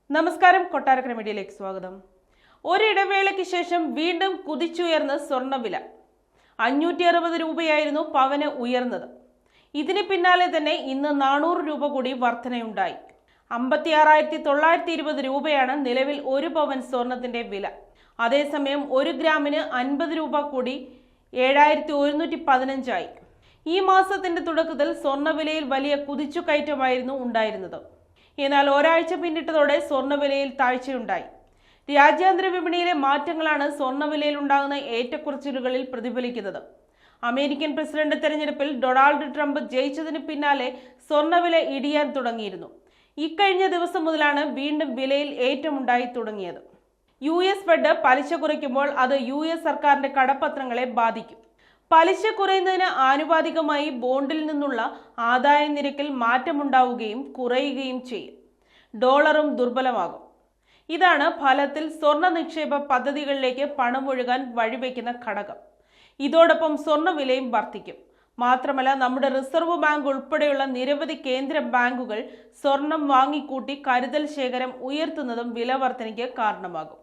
നമസ്കാരം, കൊട്ടാരക്കര മീഡിയയിലേക്ക് സ്വാഗതം. ഒരിടവേളയ്ക്ക് ശേഷം വീണ്ടും കുതിച്ചുയർന്ന സ്വർണ്ണവില. 560 രൂപയായിരുന്നു പവന് ഉയർന്നത്. ഇതിന് പിന്നാലെ തന്നെ ഇന്ന് 400 രൂപ കൂടി വർധനയുണ്ടായി. 56,920 രൂപയാണ് നിലവിൽ ഒരു പവൻ സ്വർണത്തിന്റെ വില. അതേസമയം 1 ഗ്രാമിന് 50 രൂപ കൂടി 7,115 ആയി. ഈ മാസത്തിന്റെ തുടക്കത്തിൽ സ്വർണ്ണവിലയിൽ വലിയ കുതിച്ചുകയറ്റമായിരുന്നു ഉണ്ടായിരുന്നത്. എന്നാൽ ഒരാഴ്ച പിന്നിട്ടതോടെ സ്വർണ്ണവിലയിൽ താഴ്ചയുണ്ടായി. രാജ്യാന്തര വിപണിയിലെ മാറ്റങ്ങളാണ് സ്വർണ്ണവിലയിൽ ഉണ്ടാകുന്ന ഏറ്റക്കുറച്ചിലുകളിൽ പ്രതിഫലിക്കുന്നത്. അമേരിക്കൻ പ്രസിഡന്റ് തെരഞ്ഞെടുപ്പിൽ ഡൊണാൾഡ് ട്രംപ് ജയിച്ചതിന് പിന്നാലെ സ്വർണ്ണവില ഇടിയാൻ തുടങ്ങിയിരുന്നു. ഇക്കഴിഞ്ഞ ദിവസം മുതലാണ് വീണ്ടും വിലയിൽ ഏറ്റമുണ്ടായി തുടങ്ങിയത്. US ഫെഡ് പലിശ കുറയ്ക്കുമ്പോൾ അത് US സർക്കാരിന്റെ കടപ്പത്രങ്ങളെ ബാധിക്കും. പലിശ കുറയുന്നതിന് ആനുപാതികമായി ബോണ്ടിൽ നിന്നുള്ള ആദായ നിരക്കിൽ മാറ്റമുണ്ടാവുകയും കുറയുകയും ചെയ്യും. ഡോളറും ദുർബലമാകും. ഇതാണ് ഫലത്തിൽ സ്വർണ്ണ നിക്ഷേപ പദ്ധതികളിലേക്ക് പണമൊഴുകാൻ വഴിവെക്കുന്ന ഘടകം. ഇതോടൊപ്പം സ്വർണ്ണവിലയും വർദ്ധിക്കും. മാത്രമല്ല, നമ്മുടെ റിസർവ് ബാങ്ക് ഉൾപ്പെടെയുള്ള നിരവധി കേന്ദ്ര ബാങ്കുകൾ സ്വർണം വാങ്ങിക്കൂട്ടി കരുതൽ ശേഖരം ഉയർത്തുന്നതും വില വർധനയ്ക്ക് കാരണമാകും.